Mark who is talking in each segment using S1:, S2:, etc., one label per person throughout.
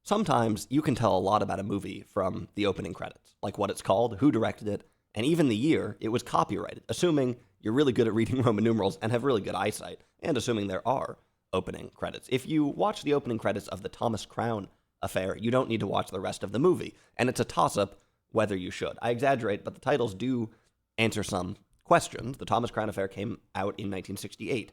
S1: sometimes you can tell a lot about a movie from the opening credits, like what it's called, who directed it, and even the year it was copyrighted, assuming you're really good at reading Roman numerals and have really good eyesight, and assuming there are opening credits. If you watch the opening credits of the Thomas Crown Affair, you don't need to watch the rest of the movie, and it's a toss-up whether you should. I exaggerate, but the titles do answer some questions. The Thomas Crown Affair came out in 1968,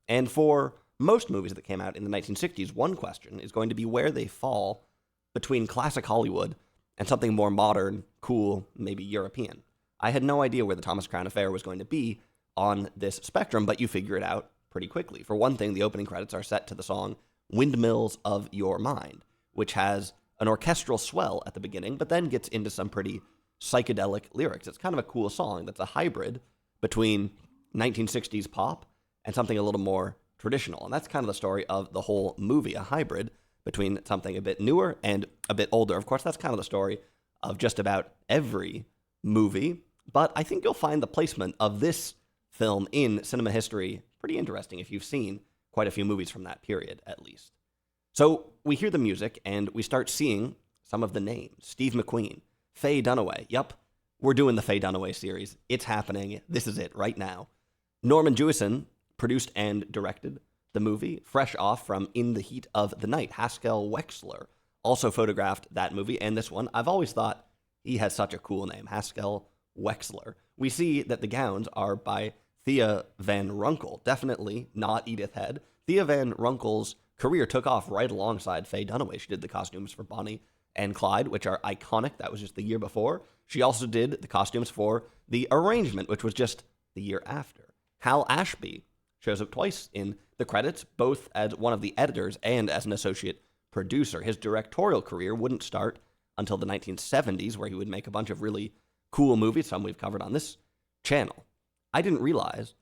S1: and for most movies that came out in the 1960s, one question is going to be where they fall between classic Hollywood and something more modern, cool, maybe European. I had no idea where the Thomas Crown Affair was going to be on this spectrum, but you figure it out pretty quickly. For one thing, the opening credits are set to the song Windmills of Your Mind, which has an orchestral swell at the beginning, but then gets into some pretty psychedelic lyrics. It's kind of a cool song that's a hybrid between 1960s pop and something a little more traditional. And that's kind of the story of the whole movie, a hybrid between something a bit newer and a bit older. Of course, that's kind of the story of just about every movie, but I think you'll find the placement of this film in cinema history pretty interesting if you've seen quite a few movies from that period, at least. So we hear the music, and we start seeing some of the names. Steve McQueen, Faye Dunaway. Yup, we're doing the Faye Dunaway series. It's happening. This is it right now. Norman Jewison produced and directed the movie, fresh off from In the Heat of the Night. Haskell Wexler also photographed that movie, and this one. I've always thought he has such a cool name, Haskell Wexler. We see that the gowns are by Thea Van Runkle, definitely not Edith Head. Thea Van Runkle's career took off right alongside Faye Dunaway. She did the costumes for Bonnie and Clyde, which are iconic. That was just the year before. She also did the costumes for The Arrangement, which was just the year after. Hal Ashby shows up twice in the credits, both as one of the editors and as an associate producer. His directorial career wouldn't start until the 1970s, where he would make a bunch of really cool movies, some we've covered on this channel. I didn't realize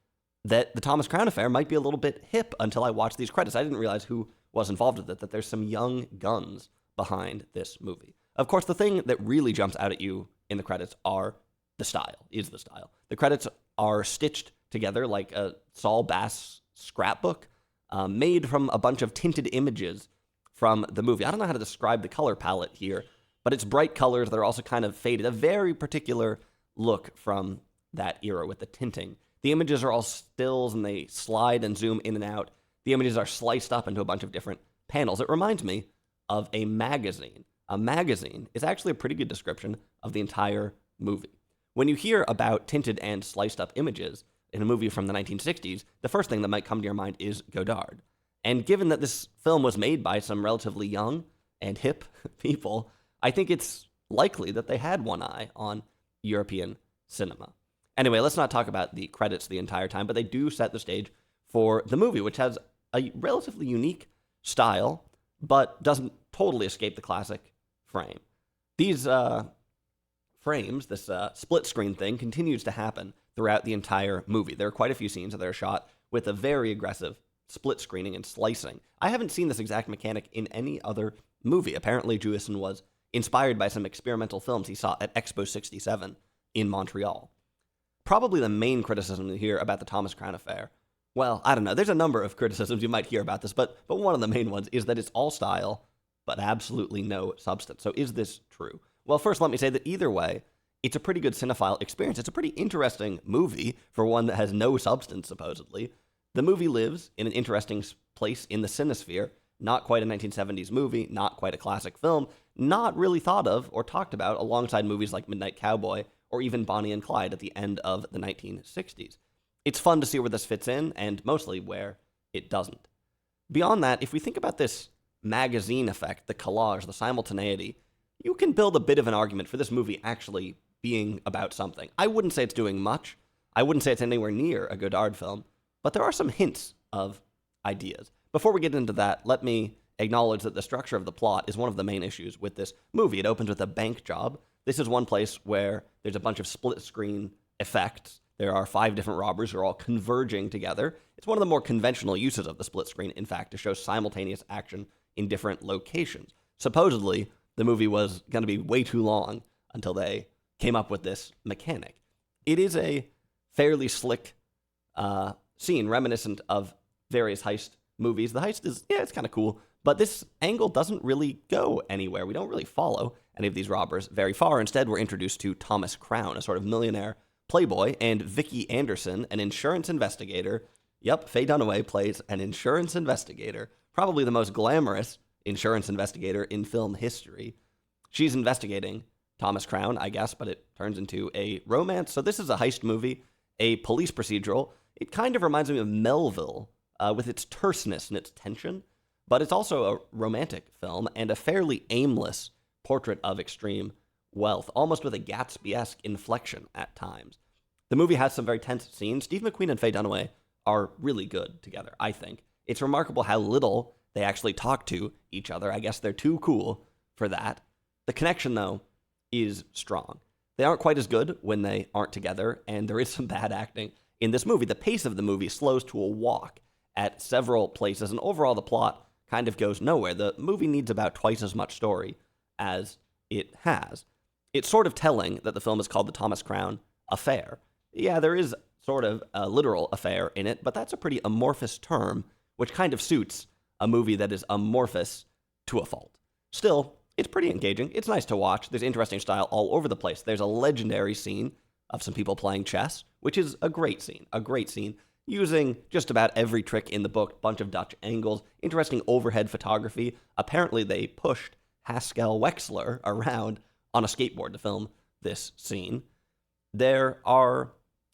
S1: that the Thomas Crown Affair might be a little bit hip until I watched these credits. I didn't realize who was involved with it, that there's some young guns behind this movie. Of course, the thing that really jumps out at you in the credits is the style. The credits are stitched together like a Saul Bass scrapbook, made from a bunch of tinted images from the movie. I don't know how to describe the color palette here, but it's bright colors that are also kind of faded, a very particular look from that era with the tinting. The images are all stills, and they slide and zoom in and out. The images are sliced up into a bunch of different panels. It reminds me of a magazine. A magazine is actually a pretty good description of the entire movie. When you hear about tinted and sliced up images in a movie from the 1960s, the first thing that might come to your mind is Godard. And given that this film was made by some relatively young and hip people, I think it's likely that they had one eye on European cinema. Anyway, let's not talk about the credits the entire time, but they do set the stage for the movie, which has a relatively unique style, but doesn't totally escape the classic frame. These frames, this split screen thing, continues to happen throughout the entire movie. There are quite a few scenes that are shot with a very aggressive split screening and slicing. I haven't seen this exact mechanic in any other movie. Apparently, Jewison was inspired by some experimental films he saw at Expo 67 in Montreal. Probably the main criticism you hear about the Thomas Crown Affair, well, I don't know, there's a number of criticisms you might hear about this, but one of the main ones is that it's all style, but absolutely no substance. So is this true? Well, first let me say that either way, it's a pretty good cinephile experience. It's a pretty interesting movie for one that has no substance, supposedly. The movie lives in an interesting place in the cinesphere, not quite a 1970s movie, not quite a classic film, not really thought of or talked about alongside movies like Midnight Cowboy or even Bonnie and Clyde at the end of the 1960s. It's fun to see where this fits in, and mostly where it doesn't. Beyond that, if we think about this magazine effect, the collage, the simultaneity, you can build a bit of an argument for this movie actually being about something. I wouldn't say it's doing much. I wouldn't say it's anywhere near a Godard film, but there are some hints of ideas. Before we get into that, let me acknowledge that the structure of the plot is one of the main issues with this movie. It opens with a bank job. This is one place where there's a bunch of split-screen effects. There are 5 different robbers who are all converging together. It's one of the more conventional uses of the split screen, in fact, to show simultaneous action in different locations. Supposedly, the movie was going to be way too long until they came up with this mechanic. It is a fairly slick scene, reminiscent of various heist movies. The heist is, it's kind of cool, But this angle doesn't really go anywhere. We don't really follow any of these robbers very far. Instead, we're introduced to Thomas Crown, a sort of millionaire playboy, and Vicki Anderson, an insurance investigator. Yep, Faye Dunaway plays an insurance investigator, probably the most glamorous insurance investigator in film history. She's investigating Thomas Crown, I guess, but it turns into a romance. So this is a heist movie, a police procedural. It kind of reminds me of Melville with its terseness and its tension, but it's also a romantic film and a fairly aimless portrait of extreme wealth, almost with a Gatsby-esque inflection at times. The movie has some very tense scenes. Steve McQueen and Faye Dunaway are really good together, I think. It's remarkable how little they actually talk to each other. I guess they're too cool for that. The connection, though, is strong. They aren't quite as good when they aren't together, and there is some bad acting in this movie. The pace of the movie slows to a walk at several places, and overall the plot kind of goes nowhere. The movie needs about twice as much story as it has. It's sort of telling that the film is called The Thomas Crown Affair. Yeah, there is sort of a literal affair in it, but that's a pretty amorphous term, which kind of suits a movie that is amorphous to a fault. Still, it's pretty engaging. It's nice to watch. There's interesting style all over the place. There's a legendary scene of some people playing chess, which is a great scene, using just about every trick in the book, bunch of Dutch angles, interesting overhead photography. Apparently they pushed Haskell Wexler around on a skateboard to film this scene. There are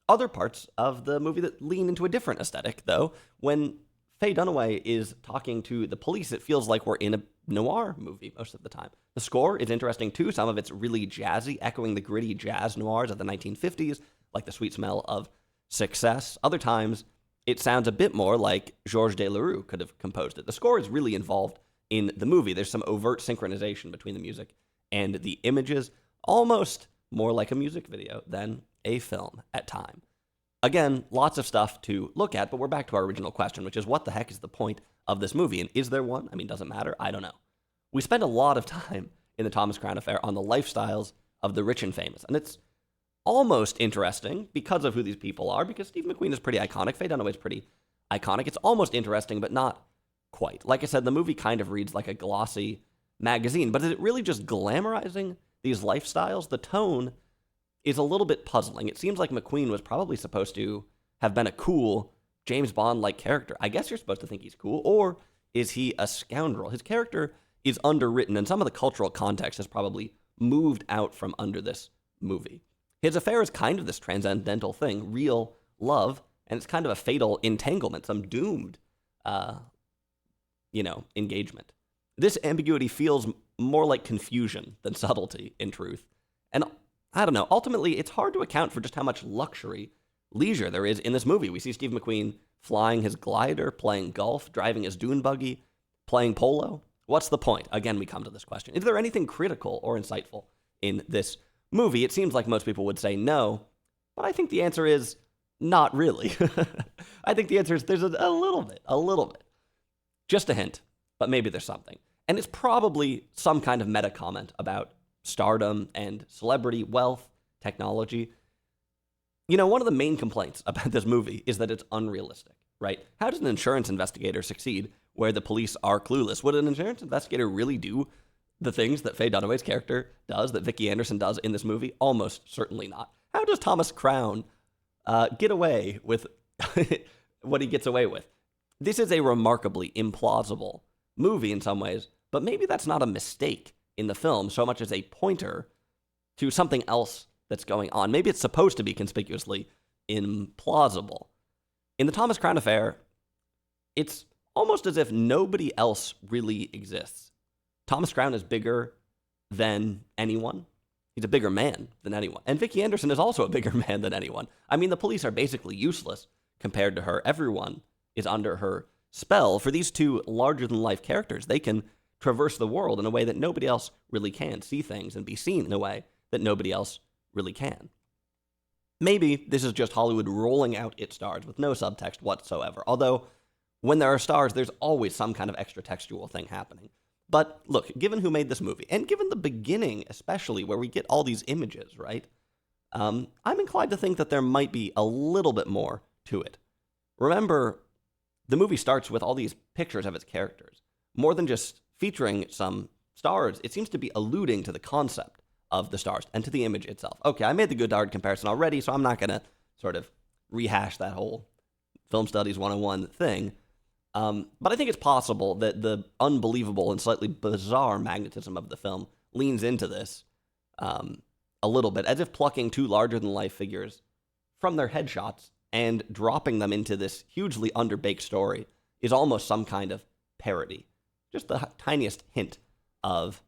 S1: other parts of the movie that lean into a different aesthetic, though. When Faye Dunaway is talking to the police, it feels like we're in a noir movie most of the time. The score is interesting, too. Some of it's really jazzy, echoing the gritty jazz noirs of the 1950s, like The Sweet Smell of Success. Other times, it sounds a bit more like Georges Delerue could have composed it. The score is really involved in the movie. There's some overt synchronization between the music and the images, almost more like a music video than a film at time. Again, lots of stuff to look at, but we're back to our original question, which is what the heck is the point of this movie? And is there one? I mean, does it matter? I don't know. We spend a lot of time in the Thomas Crown Affair on the lifestyles of the rich and famous, and it's almost interesting because of who these people are, because Steve McQueen is pretty iconic, Faye Dunaway is pretty iconic. It's almost interesting, but not quite. Like I said, the movie kind of reads like a glossy magazine, but is it really just glamorizing these lifestyles? The tone is a little bit puzzling. It seems like McQueen was probably supposed to have been a cool James Bond-like character. I guess you're supposed to think he's cool, or is he a scoundrel? His character is underwritten, and some of the cultural context has probably moved out from under this movie. His affair is kind of this transcendental thing, real love, and it's kind of a fatal entanglement, some doomed, engagement. This ambiguity feels more like confusion than subtlety, in truth. And I don't know, ultimately, it's hard to account for just how much luxury, leisure there is in this movie. We see Steve McQueen flying his glider, playing golf, driving his dune buggy, playing polo. What's the point? Again, we come to this question. Is there anything critical or insightful in this movie? It seems like most people would say no, but I think the answer is not really. I think the answer is there's a little bit. Just a hint, but maybe there's something. And it's probably some kind of meta comment about stardom and celebrity, wealth, technology. One of the main complaints about this movie is that it's unrealistic, right? How does an insurance investigator succeed where the police are clueless? Would an insurance investigator really do the things that Faye Dunaway's character does, that Vicki Anderson does in this movie? Almost certainly not. How does Thomas Crown get away with what he gets away with? This is a remarkably implausible movie in some ways, but maybe that's not a mistake in the film so much as a pointer to something else that's going on. Maybe it's supposed to be conspicuously implausible. In the Thomas Crown Affair, it's almost as if nobody else really exists. Thomas Crown is bigger than anyone. He's a bigger man than anyone. And Vicki Anderson is also a bigger man than anyone. I mean, the police are basically useless compared to her. Everyone is under her spell. For these two larger-than-life characters, they can traverse the world in a way that nobody else really can, see things and be seen in a way that nobody else really can. Maybe this is just Hollywood rolling out its stars with no subtext whatsoever, although when there are stars, there's always some kind of extra textual thing happening. But look, given who made this movie, and given the beginning especially, where we get all these images, right? I'm inclined to think that there might be a little bit more to it. Remember, the movie starts with all these pictures of its characters. more than just featuring some stars, it seems to be alluding to the concept of the stars and to the image itself. Okay, I made the good art comparison already, so I'm not going to sort of rehash that whole film studies 101 thing. But I think it's possible that the unbelievable and slightly bizarre magnetism of the film leans into this a little bit, as if plucking two larger-than-life figures from their headshots and dropping them into this hugely underbaked story is almost some kind of parody. Just the tiniest hint of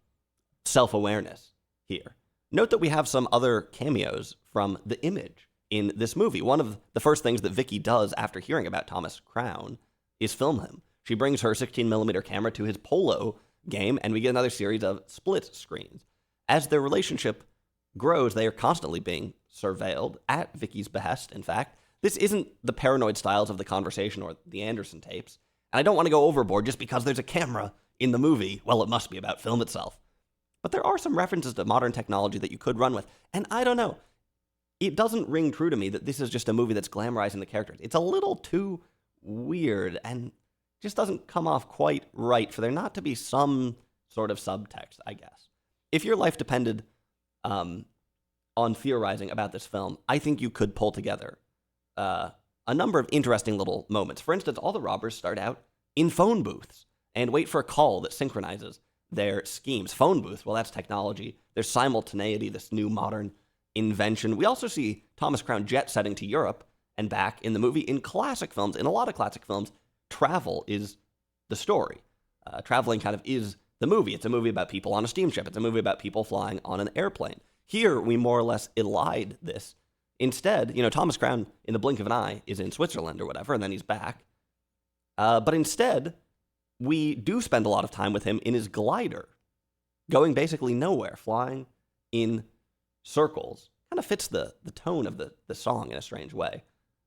S1: self-awareness here. Note that we have some other cameos from the image in this movie. One of the first things that Vicky does after hearing about Thomas Crown is film him. She brings her 16mm camera to his polo game, and we get another series of split screens. As their relationship grows, they are constantly being surveilled, at Vicky's behest, in fact. This isn't the paranoid styles of The Conversation or the Anderson tapes, and I don't want to go overboard just because there's a camera in the movie. Well, it must be about film itself. But there are some references to modern technology that you could run with, and I don't know. It doesn't ring true to me that this is just a movie that's glamorizing the characters. It's a little too weird and just doesn't come off quite right for there not to be some sort of subtext, I guess. If your life depended on theorizing about this film, I think you could pull together a number of interesting little moments. For instance, all the robbers start out in phone booths and wait for a call that synchronizes their schemes. Phone booths, well, that's technology. There's simultaneity, this new modern invention. We also see Thomas Crown jet setting to Europe and back in the movie. In classic films, in a lot of classic films, travel is the story. Traveling kind of is the movie. It's a movie about people on a steamship. It's a movie about people flying on an airplane. Here, we more or less elide this. Instead, Thomas Crown, in the blink of an eye, is in Switzerland or whatever, and then he's back. But instead, we do spend a lot of time with him in his glider, going basically nowhere, flying in circles. Kind of fits the tone of the song in a strange way.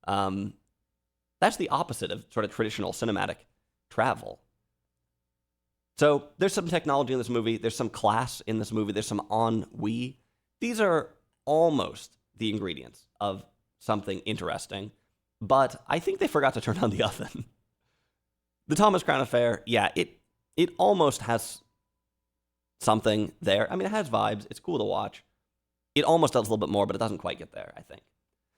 S1: That's the opposite of sort of traditional cinematic travel. So there's some technology in this movie. There's some class in this movie. There's some ennui. These are almost the ingredients of something interesting, but I think they forgot to turn on the oven. The Thomas Crown Affair, yeah, it almost has something there. I mean, it has vibes. It's cool to watch. It almost does a little bit more, but it doesn't quite get there, I think.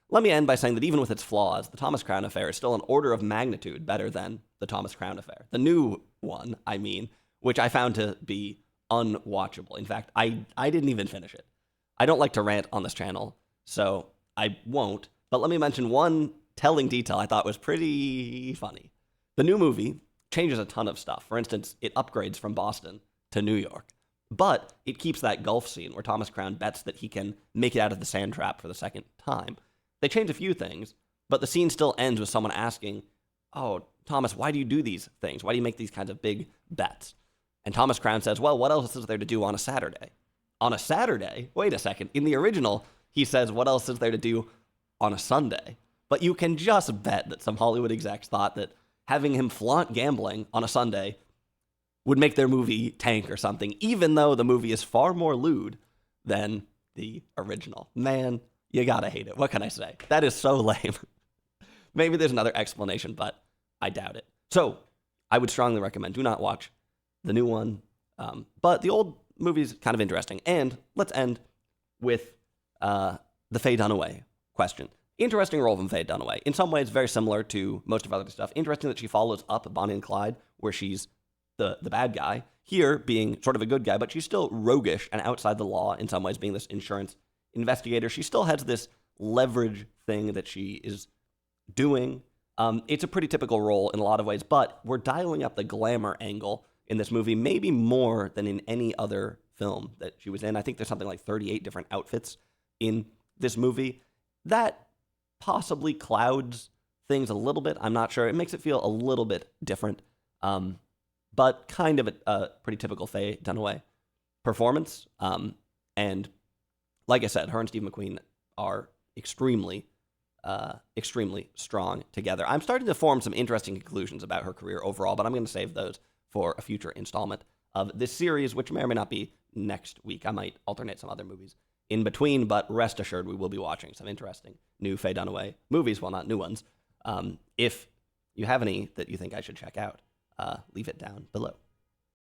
S1: Let me end by saying that even with its flaws, the Thomas Crown Affair is still an order of magnitude better than the Thomas Crown Affair. The new one, I mean, which I found to be unwatchable. In fact, I didn't even finish it. I don't like to rant on this channel, so I won't. But let me mention one telling detail I thought was pretty funny. The new movie changes a ton of stuff. For instance, it upgrades from Boston to New York. But it keeps that Gulf scene where Thomas Crown bets that he can make it out of the sand trap for the second time. They change a few things, but the scene still ends with someone asking, "Oh, Thomas, why do you do these things? Why do you make these kinds of big bets?" And Thomas Crown says, "Well, what else is there to do on a Saturday?" On a Saturday? Wait a second. In the original, he says, "What else is there to do on a Sunday?" But you can just bet that some Hollywood execs thought that having him flaunt gambling on a Sunday would make their movie tank or something, even though the movie is far more lewd than the original. Man, you gotta hate it. What can I say? That is so lame. Maybe there's another explanation, but I doubt it. So I would strongly recommend, do not watch the new one. But the old movie's kind of interesting. And let's end with the Faye Dunaway question. Interesting role from Faye Dunaway. In some ways, very similar to most of other stuff. Interesting that she follows up Bonnie and Clyde, where she's the bad guy. Here, being sort of a good guy, but she's still roguish and outside the law in some ways, being this insurance investigator. She still has this leverage thing that she is doing. It's a pretty typical role in a lot of ways, but we're dialing up the glamour angle in this movie, maybe more than in any other film that she was in. I think there's something like 38 different outfits in this movie. That possibly clouds things a little bit. I'm not sure. It makes it feel a little bit different, but kind of a pretty typical Faye Dunaway performance. And like I said, her and Steve McQueen are extremely strong together. I'm starting to form some interesting conclusions about her career overall, but I'm going to save those for a future installment of this series, which may or may not be next week. I might alternate some other movies in between, but rest assured we will be watching some interesting new Faye Dunaway movies, well, not new ones. If you have any that you think I should check out, leave it down below.